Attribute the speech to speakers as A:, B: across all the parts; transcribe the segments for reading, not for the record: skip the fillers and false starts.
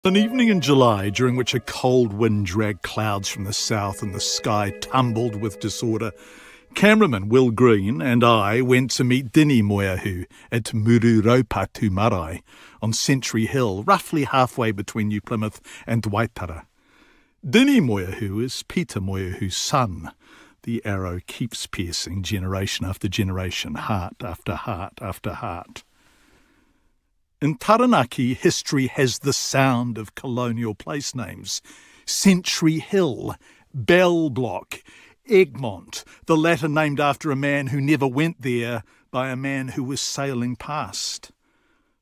A: An evening in July during which a cold wind dragged clouds from the south and the sky tumbled with disorder, cameraman Will Green and I went to meet Dini Moeahu at Mururopatu Marae on Century Hill, roughly halfway between New Plymouth and Waitara. Dini Moeahu is Peter Moeahu's son. The arrow keeps piercing generation after generation, heart after heart after heart. In Taranaki, history has the sound of colonial place names. Century Hill, Bell Block, Egmont, the latter named after a man who never went there by a man who was sailing past.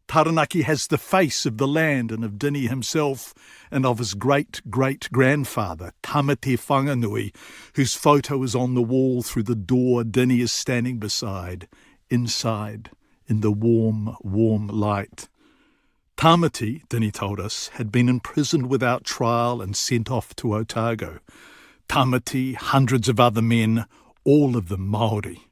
A: Taranaki has the face of the land and of Dini himself and of his great-great-grandfather, Tamati Whanganui, whose photo is on the wall through the door Dini is standing beside, inside, in the warm, warm light. Tamati, Dini told us, had been imprisoned without trial and sent off to Otago. Tamati, hundreds of other men, all of them Māori.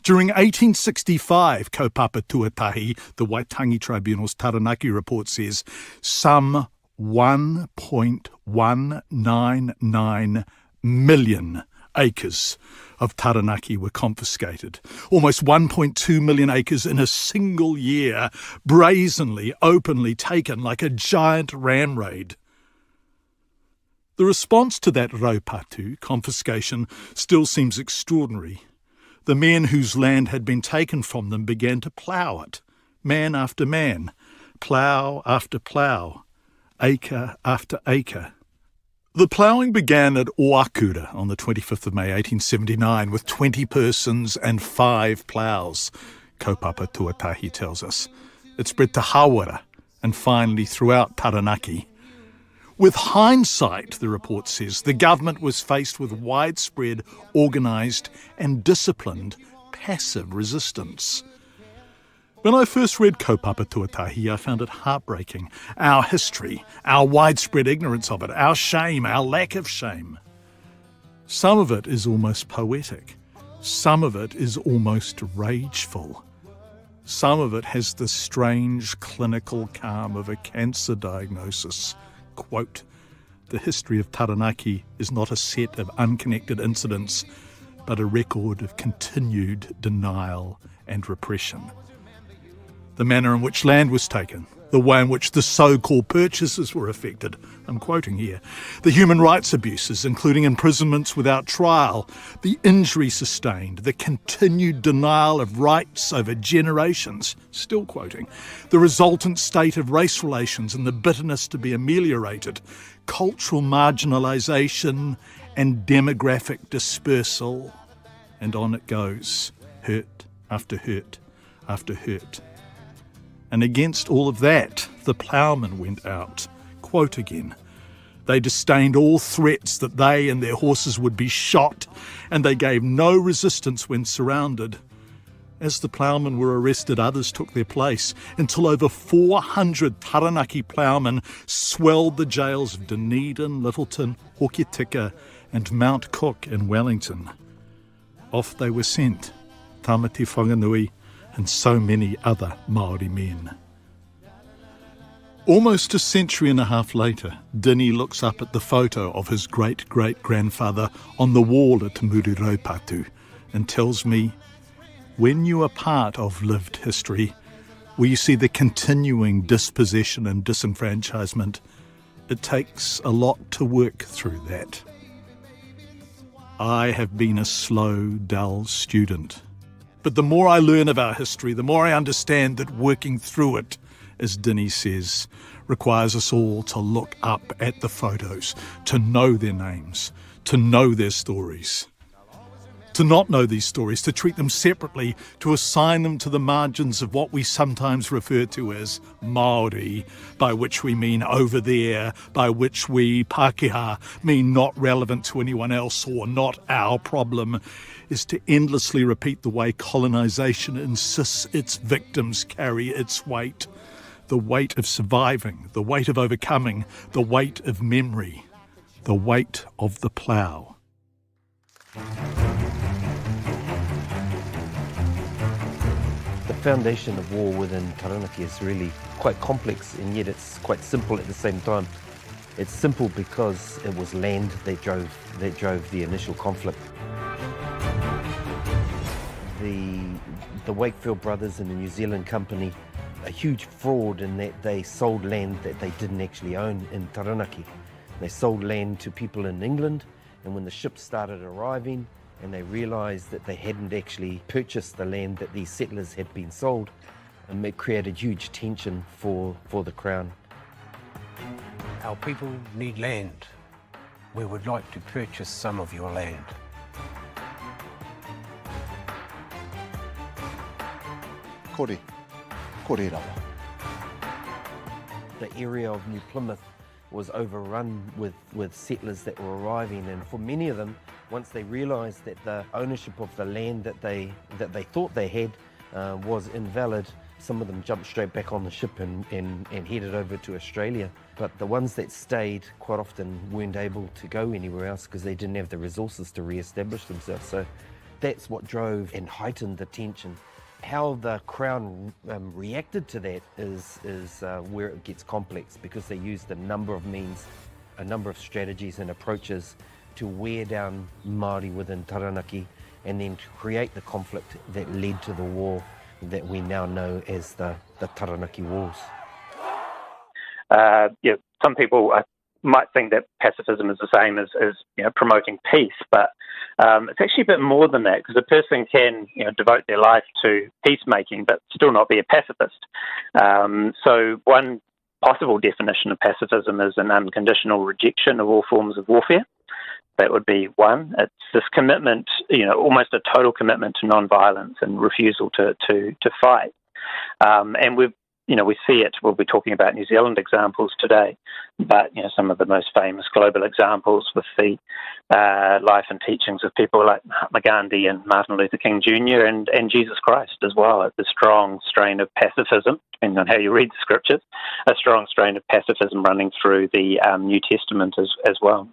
A: During 1865, Kaupapa Tuatahi, the Waitangi Tribunal's Taranaki report says, some 1.199 million acres of Taranaki were confiscated. Almost 1.2 million acres in a single year, brazenly, openly taken like a giant ram raid. The response to that raupatu, confiscation, still seems extraordinary. The men whose land had been taken from them began to plough it, man after man, plough after plough, acre after acre. The ploughing began at Oakura on the 25th of May 1879 with 20 persons and 5 ploughs, Kaupapa Tuatahi tells us. It spread to Hawara and finally throughout Taranaki. With hindsight, the report says, the government was faced with widespread, organised and disciplined passive resistance. When I first read Kaupapa Tuatahi, I found it heartbreaking. Our history, our widespread ignorance of it, our shame, our lack of shame. Some of it is almost poetic. Some of it is almost rageful. Some of it has the strange clinical calm of a cancer diagnosis. Quote, "The history of Taranaki is not a set of unconnected incidents, but a record of continued denial and repression." The manner in which land was taken, the way in which the so-called purchases were affected, I'm quoting here, the human rights abuses, including imprisonments without trial, the injury sustained, the continued denial of rights over generations, still quoting, the resultant state of race relations and the bitterness to be ameliorated, cultural marginalisation and demographic dispersal, and on it goes, hurt after hurt after hurt. And against all of that, the ploughmen went out. Quote again, "They disdained all threats that they and their horses would be shot, and they gave no resistance when surrounded. As the ploughmen were arrested, others took their place, until over 400 Taranaki ploughmen swelled the jails of Dunedin, Littleton, Hokitika, and Mount Cook in Wellington. Off they were sent, Tamati Whanganui, and so many other Māori men." Almost a century and a half later, Dini looks up at the photo of his great-great-grandfather on the wall at Mururopatu and tells me, "When you are part of lived history, where you see the continuing dispossession and disenfranchisement, it takes a lot to work through that." I have been a slow, dull student. But the more I learn of our history, the more I understand that working through it, as Dini says, requires us all to look up at the photos, to know their names, to know their stories. To not know these stories, to treat them separately, to assign them to the margins of what we sometimes refer to as Māori, by which we mean over there, by which we, Pākehā, mean not relevant to anyone else or not our problem, is to endlessly repeat the way colonisation insists its victims carry its weight. The weight of surviving, the weight of overcoming, the weight of memory, the weight of the plough.
B: The foundation of war within Taranaki is really quite complex, and yet it's quite simple at the same time. It's simple because it was land that drove the initial conflict. The Wakefield brothers and the New Zealand company, a huge fraud in that they sold land that they didn't actually own in Taranaki. They sold land to people in England, and when the ships started arriving and they realised that they hadn't actually purchased the land that these settlers had been sold, and it created huge tension for the Crown.
C: Our people need land. We would like to purchase some of your land.
D: Kore rawa.
B: The area of New Plymouth was overrun with settlers that were arriving, and for many of them, once they realised that the ownership of the land that they thought they had was invalid, some of them jumped straight back on the ship and headed over to Australia. But the ones that stayed quite often weren't able to go anywhere else because they didn't have the resources to re-establish themselves. So that's what drove and heightened the tension. How the Crown reacted to that is where it gets complex, because they used a number of means, a number of strategies and approaches to wear down Māori within Taranaki, and then to create the conflict that led to the war that we now know as the Taranaki Wars.
E: Some people might think that pacifism is the same as promoting peace, but it's actually a bit more than that, because a person can devote their life to peacemaking but still not be a pacifist. So one possible definition of pacifism is an unconditional rejection of all forms of warfare. That would be one. It's this commitment, almost a total commitment to non-violence and refusal to fight. And we see it. We'll be talking about New Zealand examples today, but some of the most famous global examples with the life and teachings of people like Mahatma Gandhi and Martin Luther King Jr. and Jesus Christ as well. The strong strain of pacifism, depending on how you read the scriptures, a strong strain of pacifism running through the New Testament as well.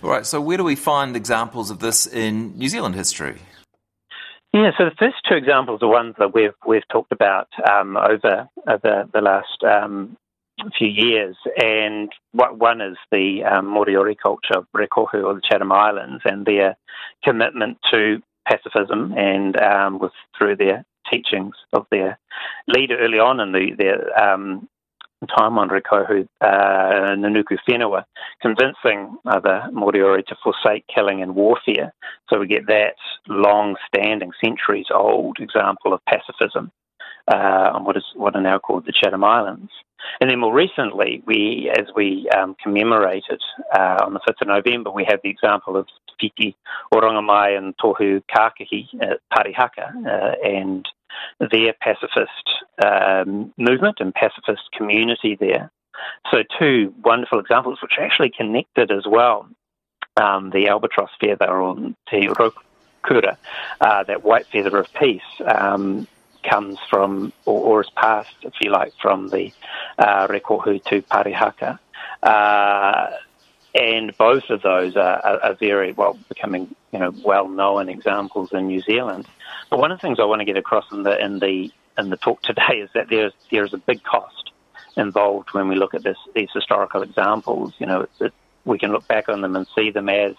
F: All right, so where do we find examples of this in New Zealand history?
E: Yeah, so the first two examples are ones that we've talked about over the last few years, and one is the Moriori culture of Rekohu or the Chatham Islands and their commitment to pacifism, and through their teachings of their leader early on in their time on Rekohu, Nanuku Whenua, convincing other Moriori to forsake killing and warfare. So we get that long-standing, centuries-old example of pacifism on what are now called the Chatham Islands. And then more recently, as we commemorated on the 5th of November, we have the example of Whiti Orangamai and Tohu Kākahi at Parihaka, and their pacifist movement and pacifist community there. So two wonderful examples which are actually connected as well. The albatross feather, or te rokura, that white feather of peace, comes from, or is passed, if you like, from the Rekohu to Parihaka. And both of those are very well becoming, well-known examples in New Zealand. But one of the things I want to get across in the talk today is that there is a big cost involved when we look at these historical examples. We can look back on them and see them as,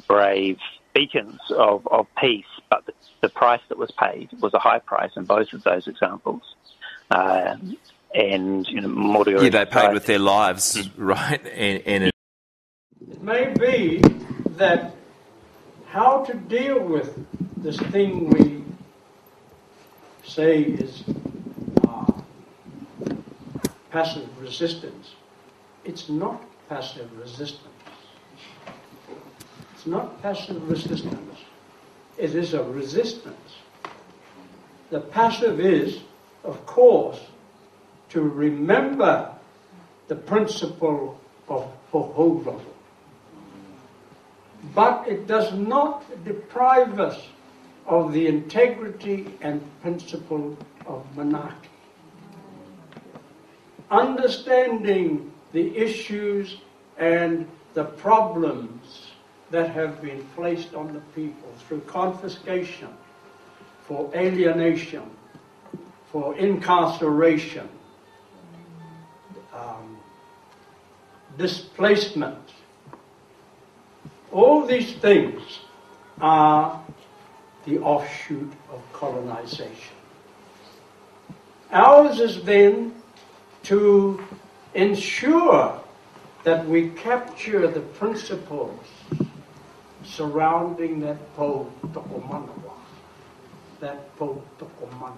E: brave beacons of peace, but the price that was paid was a high price in both of those examples. And Moriori,
F: they paid with their lives, right? And
G: it may be that how to deal with this thing we say is passive resistance. It's not passive resistance. It's not passive resistance. It is a resistance. The passive is, of course, to remember the principle of hohoro. But it does not deprive us of the integrity and principle of monarchy. Understanding the issues and the problems that have been placed on the people through confiscation, for alienation, for incarceration, displacement. All these things are the offshoot of colonization. Ours is then to ensure that we capture the principles surrounding that po tokomanawa, that po tokomanawa.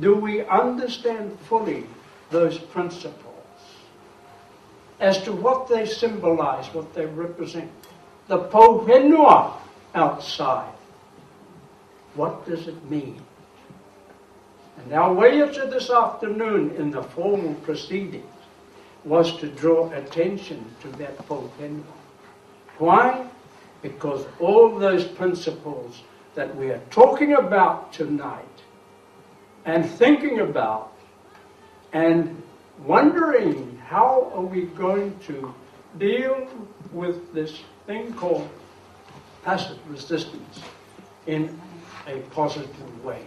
G: Do we understand fully those principles as to what they symbolize, what they represent? The po Whenua outside, what does it mean? And our waiter this afternoon in the formal proceedings was to draw attention to that po Whenua. Why? Because all those principles that we are talking about tonight and thinking about and wondering how are we going to deal with this thing called passive resistance in a positive way.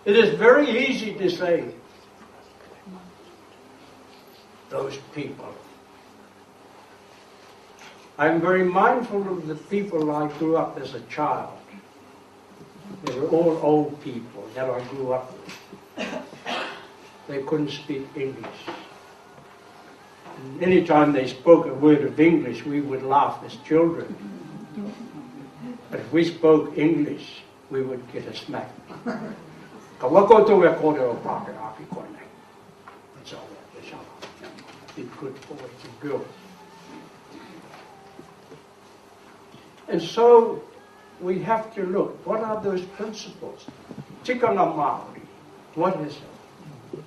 G: It is very easy to say, those people. I'm very mindful of the people I grew up as a child. They were all old people that I grew up with. They couldn't speak English. And any time they spoke a word of English, we would laugh as children. But if we spoke English, we would get a smack. That's all be good boys and girls. And so we have to look, what are those principles? Tikanga Māori, what is it?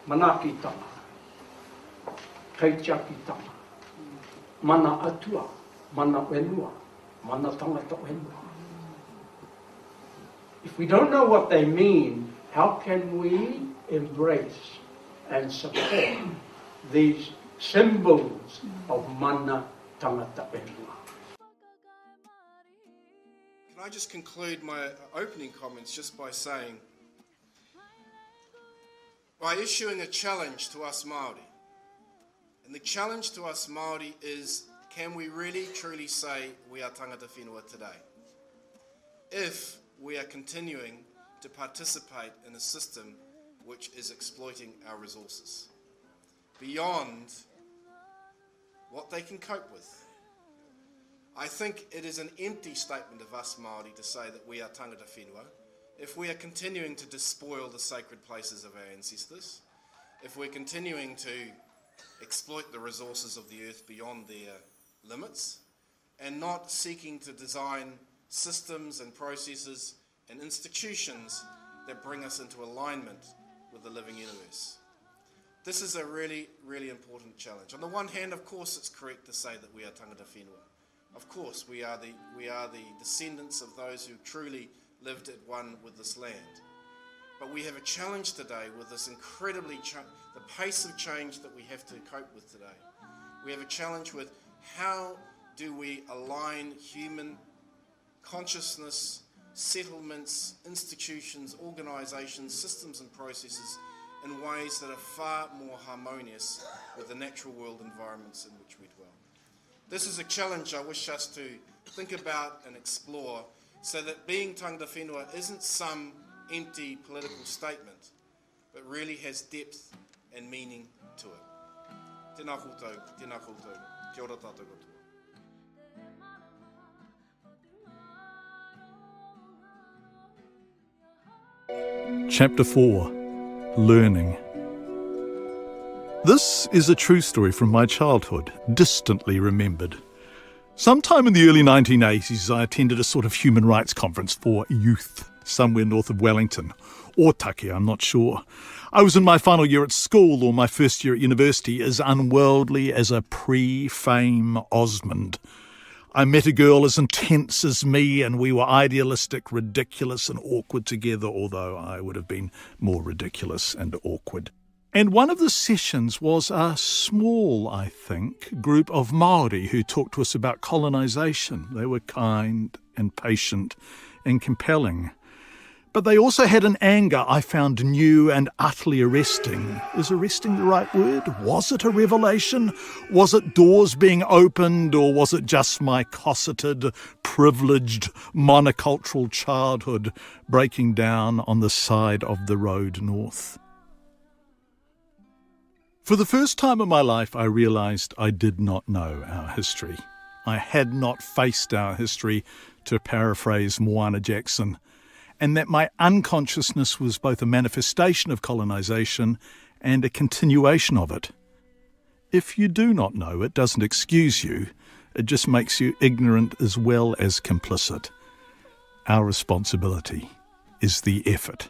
G: Manakitanga, Kaichakitanga, Mana Atua, Mana Whenua, Mana Tangata Whenua. If we don't know what they mean, how can we embrace and support these symbols of Mana Tangata Whenua?
H: Can I just conclude my opening comments just by saying, by issuing a challenge to us Māori. And the challenge to us Māori is, can we really truly say we are tangata whenua today? If we are continuing to participate in a system which is exploiting our resources beyond what they can cope with. I think it is an empty statement of us Māori to say that we are tangata whenua if we are continuing to despoil the sacred places of our ancestors, if we're continuing to exploit the resources of the earth beyond their limits, and not seeking to design systems and processes and institutions that bring us into alignment with the living universe. This is a really, really important challenge. On the one hand, of course, it's correct to say that we are tangata whenua. Of course, we are the descendants of those who truly lived at one with this land. But we have a challenge today with this incredibly, the pace of change that we have to cope with today. We have a challenge with how do we align human consciousness, settlements, institutions, organisations, systems and processes in ways that are far more harmonious with the natural world environments in which we dwell. This is a challenge I wish us to think about and explore, so that being tangata whenua isn't some empty political statement, but really has depth and meaning to it. Tēnā koutou, tēnā koutou, kia ora tātou katoa.
A: Chapter 4. Learning. This is a true story from my childhood, distantly remembered. Sometime in the early 1980s, I attended a sort of human rights conference for youth, somewhere north of Wellington, or TAC, I'm not sure. I was in my final year at school, or my first year at university, as unworldly as a pre-fame Osmond. I met a girl as intense as me, and we were idealistic, ridiculous and awkward together, although I would have been more ridiculous and awkward. And one of the sessions was a small, I think, group of Māori who talked to us about colonisation. They were kind and patient and compelling. But they also had an anger I found new and utterly arresting. Is arresting the right word? Was it a revelation? Was it doors being opened, or was it just my cosseted, privileged, monocultural childhood breaking down on the side of the road north? For the first time in my life, I realised I did not know our history. I had not faced our history, to paraphrase Moana Jackson, and that my unconsciousness was both a manifestation of colonisation and a continuation of it. If you do not know, it doesn't excuse you. It just makes you ignorant as well as complicit. Our responsibility is the effort.